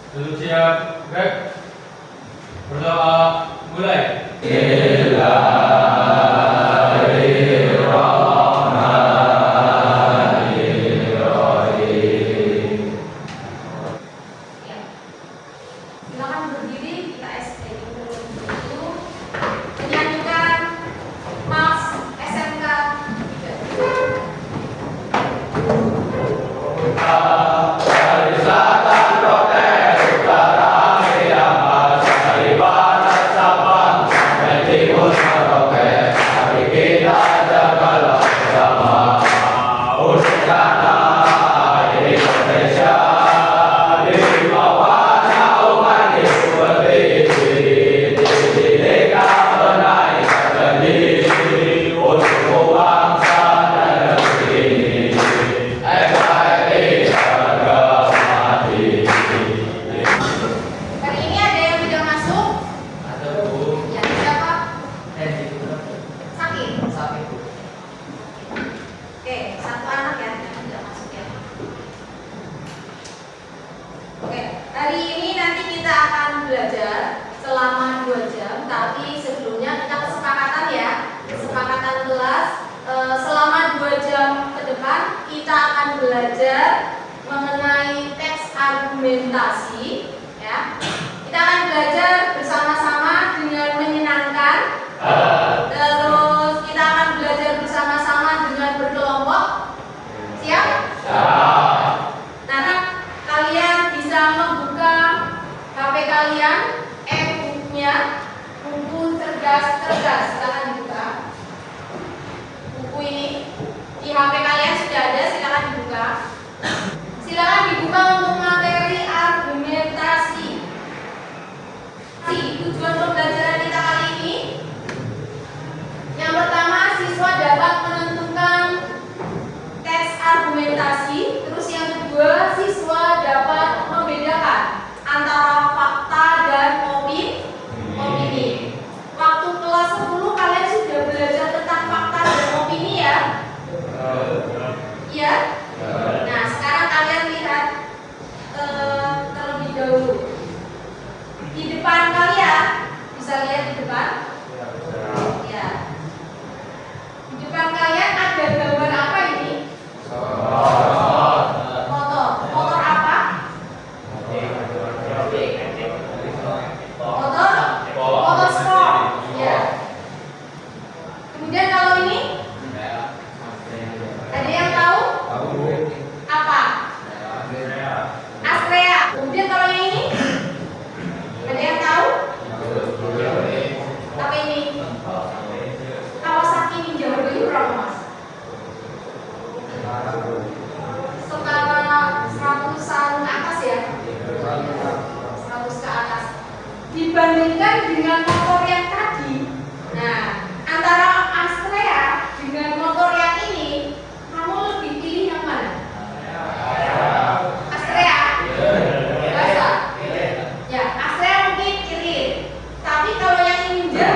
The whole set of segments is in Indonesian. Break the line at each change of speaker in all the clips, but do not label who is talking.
Duduk siap, gerak. Berdoa, mulai.
Silakan berdiri, kita STI dulu. Menyanyikan Mas SMK 3. Hari ini ada yang tidak masuk?
Ada Bu.
Ya, siapa? Sakit.
Sakit Bu.
Oke, satu anak ya yang tidak masuk ya. Oke, hari ini nanti kita akan belajar selama 2 jam, tapi sebelumnya kita kesepakatan ya. Kesepakatan kelas selama 2 jam ke depan kita akan belajar mengenai teks argumentasi ya. Kita akan belajar bersama-sama dengan menyenangkan. Terus kita akan belajar bersama-sama dengan berkelompok. Siap? Nah, kalian bisa membuka HP kalian, bukunya, buku cerdas. Silakan dibuka. Buku ini di HP kalian sudah ada, silakan dibuka. Silakan dibuka untuk materi argumentasi. Tujuan pembelajaran kita kali ini, yang pertama siswa dapat menentukan teks argumentasi. Terus yang kedua siswa dapat membedakan antara fakta dan opini. Waktu kelas 10 kalian sudah belajar tentang fakta dan opini ya? Iya? Nah, sekarang kalian lihat terlebih dahulu. Di depan kalian, bisa lihat di depan? Ya. Di depan kalian ada gambar apa ini? Motor. Motor apa? Motor sport. Ya. Kemudian kalau ini, ada yang tahu? Apa? Astrea. Kemudian kalau yang ini, ada yang tahu? Apa ini? Kawasaki Ninja. Harganya berapa mas? Setara 100-an ke atas ya? 100 ke atas. Dibandingkan dengan motor yang tadi, nah antara Astrea dengan motor yang ini, kamu lebih pilih yang mana? Astrea? Biasa? Ya, Astrea mungkin irit. Tapi kalau yang Ninja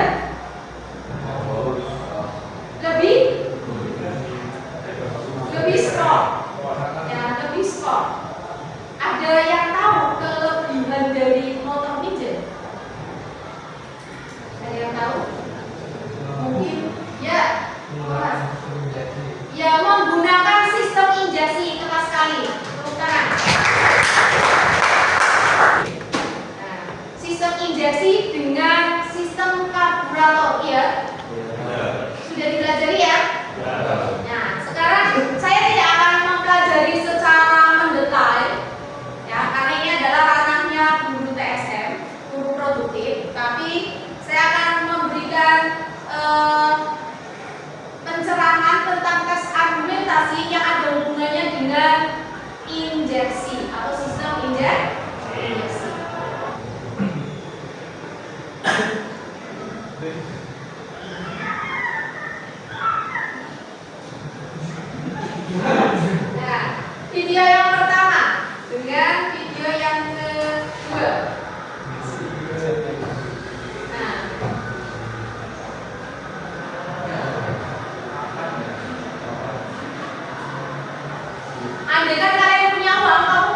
lebih sport. Ya, lebih sport. Ada yang tahu kelebihan dari motor Ninja? Ada yang tahu? Mungkin ya. Ya, menggunakan sistem injeksi. Keras sekali. Tepuk tangan. Nah, sistem injeksi dengan sistem karburator, ya. Sudah dipelajari ya? Nah, sekarang saya tidak akan mempelajari secara mendetail, ya, karena ini adalah ranahnya guru TSM, guru produktif. Tapi saya akan memberikan pencerahan tentang tes argumentasi yang ada hubungannya dengan injeksi atau sistem injeksi. Nah, video yang pertama dengan video yang kedua. Nah, andai kan kalian punya uang, kamu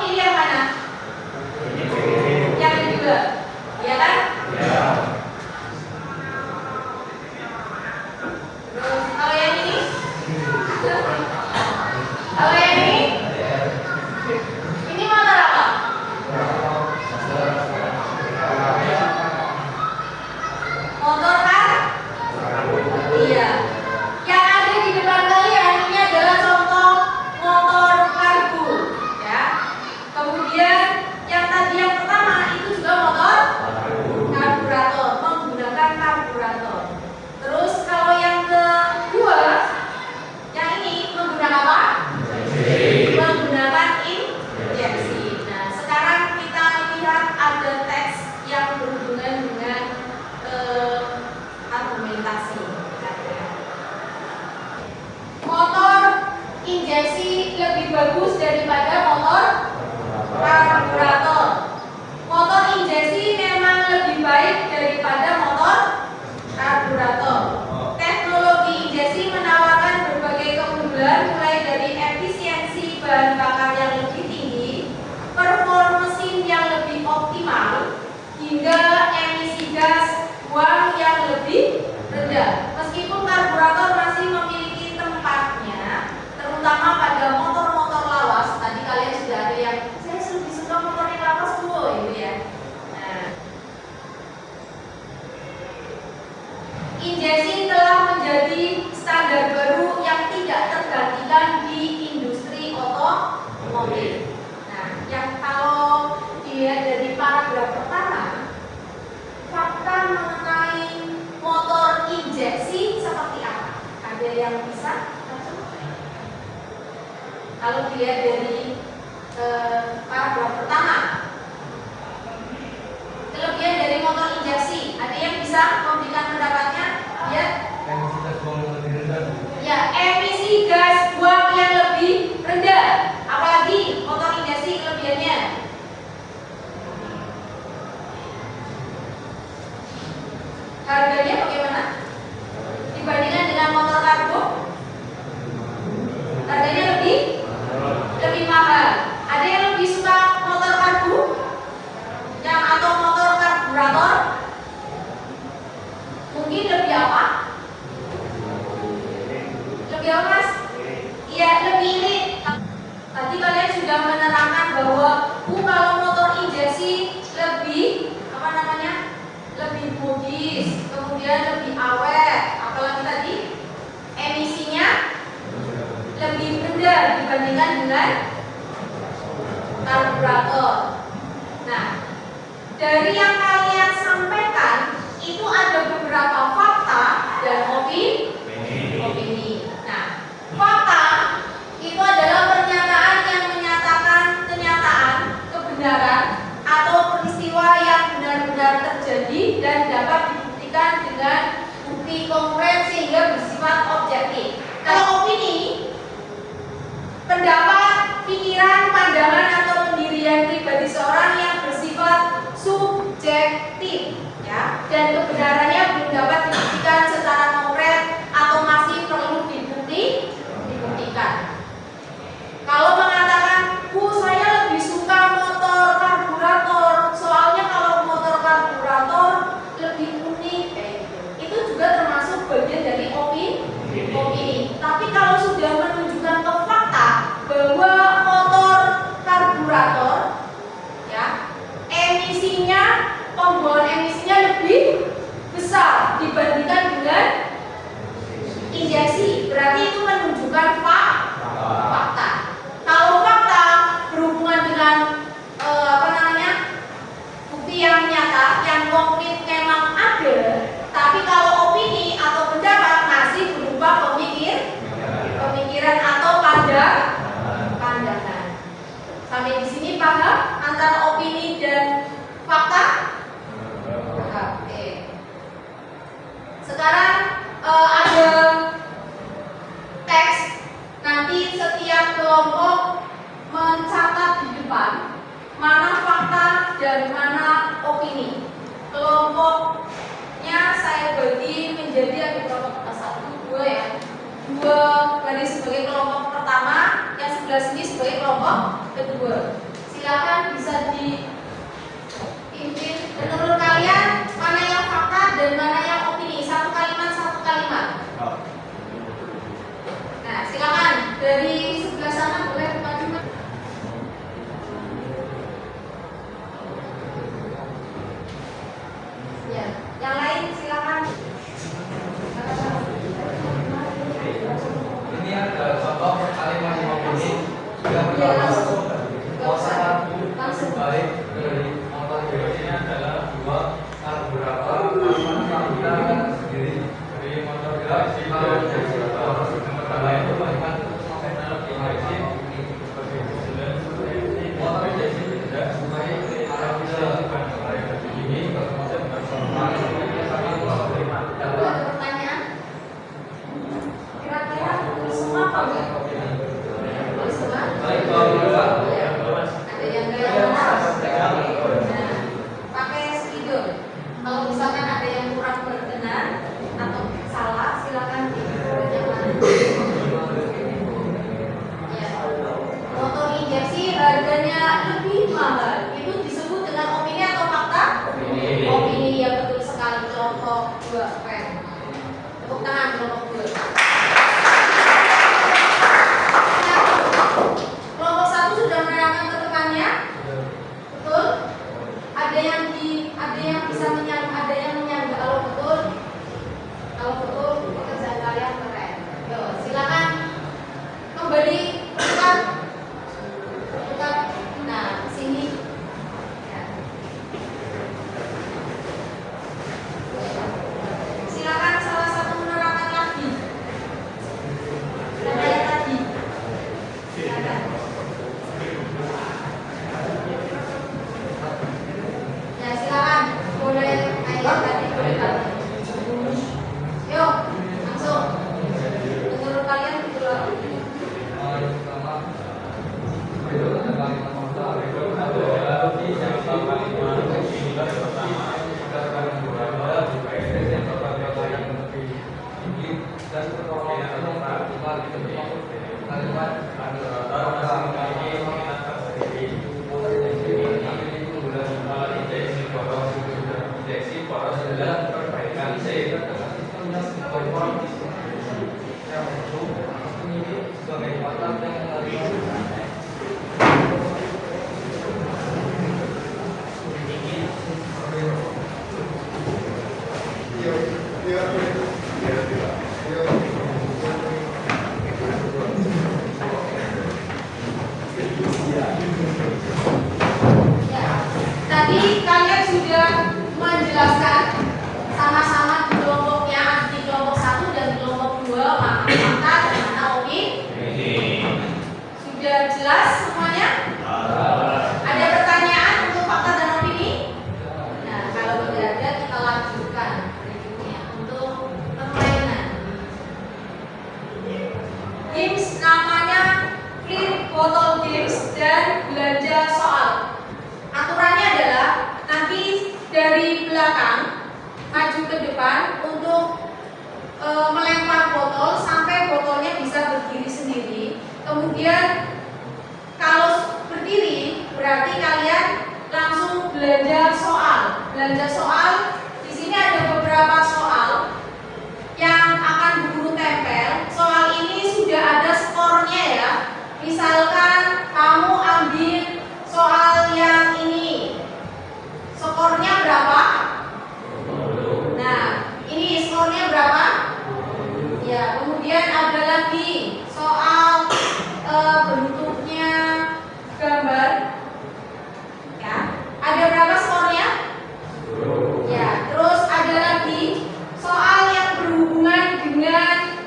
yang bisa? Kalau dilihat dari paragraf pertama, kelebihan dari motor injeksi, ada yang bisa memberikan pendapatnya? Ya. Ya, emisi gas buang yang lebih rendah. Apalagi motor injeksi kelebihannya? Harganya bagaimana? Dibandingkan dengan motor karbo? Harganya lebih mahal. Ada yang lebih suka motor karbu? Yang atau motor karburator? Mungkin lebih apa? Lebih apa, Mas? Iya, lebih irit. Tadi kalian sudah menerangkan bahwa kalau motor injeksi lebih apa namanya? Lebih modis, kemudian lebih awet. Apalagi tadi emisinya lebih rendah dibandingkan dengan karburator. Nah, dari yang kalian sampaikan itu ada beberapa fakta dan opini. Nah, fakta itu adalah pernyataan yang menyatakan kenyataan, kebenaran atau peristiwa yang benar-benar terjadi dan dapat dibuktikan dengan bukti konkret sehingga bersifat objektif. Kalau opini, pendapat, pikiran, pandangan atau pendirian pribadi seorang yang bersifat subjektif, ya, dan kebenarannya belum dapat dibuktikan secara konkret atau masih perlu dibuktikan. Kalau mengatakan, saya lebih suka motor karburator, soalnya kalau motor karburator lebih unik, itu juga termasuk bagian dari opini. Tapi kalau sudah menunjukkan ke fakta bahwa motor karburator, ya, pembuangan emisinya lebih besar dibandingkan dengan injeksi, berarti itu menunjukkan fakta. Kalau fakta berhubungan dengan bukti yang nyata, yang konkret memang ada, tapi kalau opini atau pendapat masih berupa pemikiran atau pandangan. Sampai di sini paham antara opini dan fakta? Oke. Sekarang ada teks. Nanti setiap kelompok mencatat di depan mana fakta dan mana opini. Kelompoknya saya bagi menjadi ada kelompok 1, 2 ya. 2 garis sebagai kelompok pertama, yang sebelah sini sebagai kelompok kedua. Silakan bisa dipimpin menurut kalian mana yang fakta dan mana yang opini. Satu kalimat. Nah, silakan dari sebelah sana boleh maju. Ya, yang lain silakan.
Ini ada contoh kalimat yang opini yang
langsung
baik dari motor ini adalah 2 karburator karburator sendiri dari motor gerak kalau yang lain itu banyak teknologi motor injeksi tidak sesuai arah bisa ini termasuk
Ada pertanyaan? Kira-kira semua apa enggak? Semua? Ada yang gaya nah, pakai spidol. Kalau misalkan ada yang kurang berkenan atau salah, silakan dibuat yang mana. Ya. Motor injeksi harganya lebih mahal. Itu disebut dengan opini atau fakta? Opini, ya betul sekali. Kelompok 2 pen. Tepuk tangan kelompok 2. Kelompok 1 sudah menerangkan keterangannya. Betul? Ada yang bisa ada yang menyangga. Kalau betul pekerjaan kalian keren. Yo, silakan kembali bukan. Nah, sini. Ya. Silakan salah satu menerangkan lagi. tadi boleh tanya. Yuk, langsung. Menurut kalian gitu loh.
Yang pertama itu ada kalimat masa itu adalah yang pertama kita akan beberapa yang kata-kata yang lebih tinggi dan pertolongan kalimat
Tadi kalian sudah menjelaskan sama-sama di kelompoknya, di kelompok 1 dan di kelompok 2 mana fakta dan mana opini. Sudah jelas semuanya? Ada pertanyaan untuk fakta dan opini? Nah, kalau tidak ada kita lanjutkan berikutnya untuk permainan. Games namanya flip bottle games dan belanja soal. Aturannya adalah nanti dari belakang maju ke depan untuk melempar botol sampai botolnya bisa berdiri sendiri. Kemudian kalau berdiri berarti kalian langsung belanja soal. Belanja soal di sini ada beberapa soal yang akan guru tempel. Soal ini sudah ada skornya ya. Misalkan kamu ambil soal yang ini, skornya berapa? Nah, ini skornya berapa? Ya, kemudian ada lagi soal bentuknya gambar. Ya, ada berapa skornya? Ya, terus ada lagi soal yang berhubungan dengan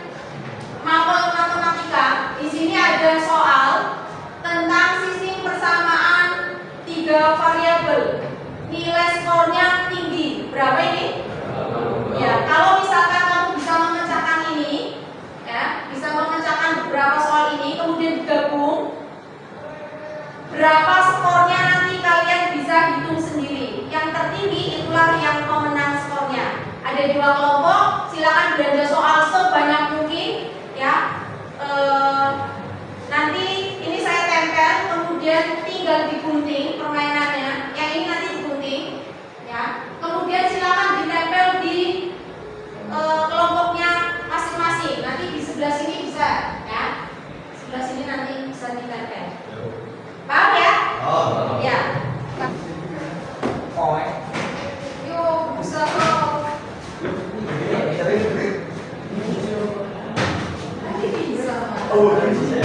mapel matematika. Di sini ada soal tentang sistem persamaan 3 variabel. Nilai skornya tinggi. Berapa ini? Ya, kalau misalkan kamu bisa memecahkan ini, ya, bisa memecahkan beberapa soal ini, kemudian digabung, berapa skornya nanti kalian bisa hitung sendiri. Yang tertinggi itulah yang pemenang skornya. Ada 2 kelompok, silakan belanja soal sebanyak mungkin, ya. Nanti ini saya tempel, kemudian tinggal digunting permainannya. Yang ini nanti digunting, ya. Kemudian silakan ditempel di kelompoknya masing-masing. Nanti di sebelah sini bisa, ya. Sebelah sini nanti bisa ditempel. Paham ya?
Oh.
Ya. Yuk, bisa kok. Nanti bisa.
Oh, bisa.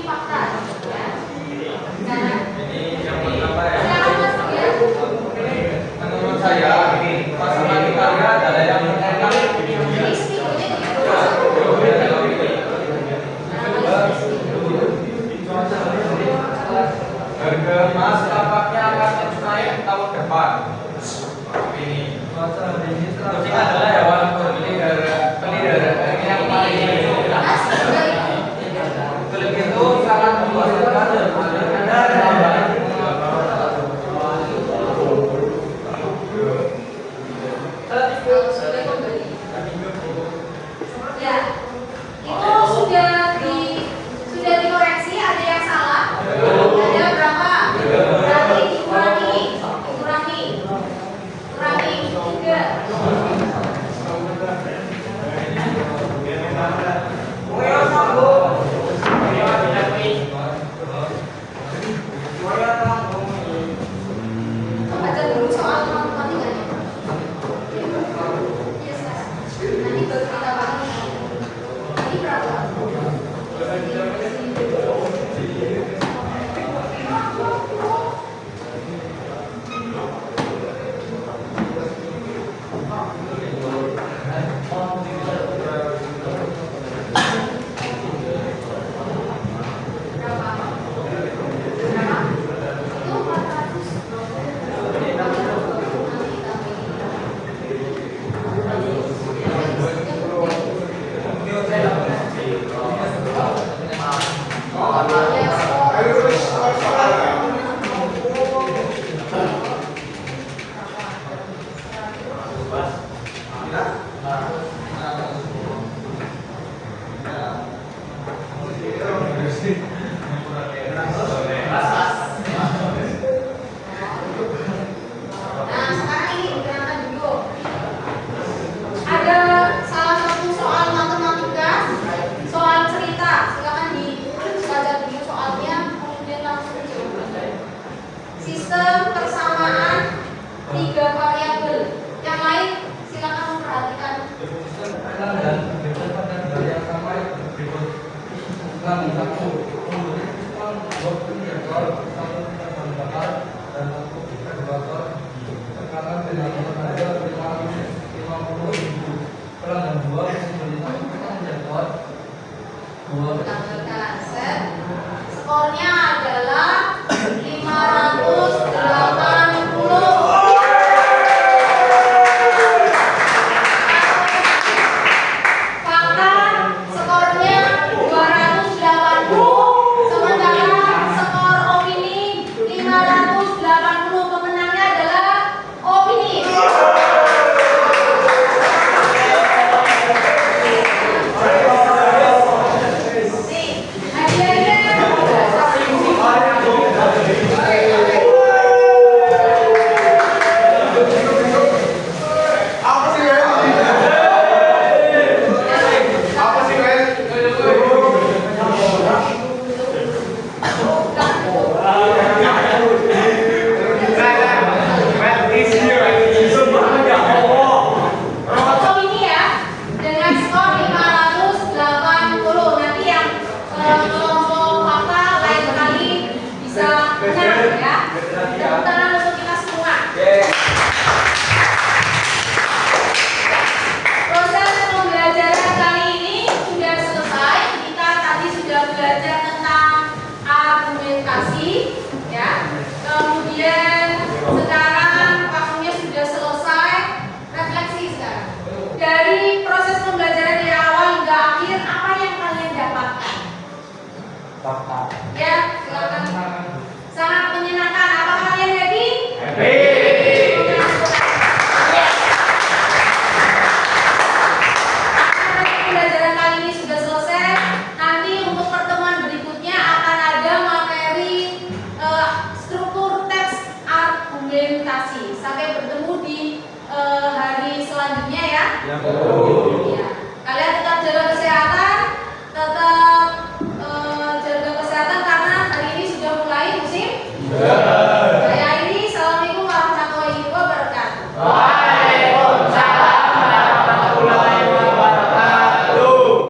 fakta. Ya. Nah,
Ini yang pertama ya.
silakan Mas ya.
Menurut saya ini pasangan karya adalah yang enak.
Ini speakernya gitu.
Harga emas tampaknya akan terus naik tahun depan. Ini kucing adalah hewan pelihara yang paling
Mas,
kulit itu sangat membosankan dan lambat.
sudah kembali. Ya, itu sudah dikoreksi, ada yang salah. Ada berapa? Berarti dikurangi 3. Baca dulu soal matematikanya. Yes, Mas. Nanti baru kita bahas. Ini berapa? Berapa? Itu 400. Nah, sekarang ini diterangkan dulu. Ada salah satu soal matematika, soal cerita. Silakan dibaca dulu soalnya, kemudian langsung jawab. Sistem persamaan 3 variabel. Yang lain silakan memperhatikan.
Dan pada gaya sampai berikut ulang satu dan ekskavator sekarang dengan tenaga 50.000 pelan dan 2 menjatuh 2
Tambahkan set. Skornya adalah 580. Fakta skornya 280. Sementara skor opini 580. Pemenangnya adalah opini. Nih, hadiahnya opini ya, dengan skor 580. Nanti yang kelompok fakta lain kali bisa menang ya. Tepuk tangan untuk kita semua. Proses pembelajaran kali ini sudah selesai. Kita tadi sudah belajar tentang argumentasi, ya. Kemudian sekarang waktunya sudah selesai. Refleksi sekarang. Dari proses pembelajaran dari awal hingga akhir, apa yang kalian dapatkan? Ya, silakan. Sangat menyenangkan. Apa kalian happy? Karena pembelajaran kali ini sudah selesai. Nanti untuk pertemuan berikutnya akan ada materi struktur teks argumentasi. Sampai bertemu di hari selanjutnya ya.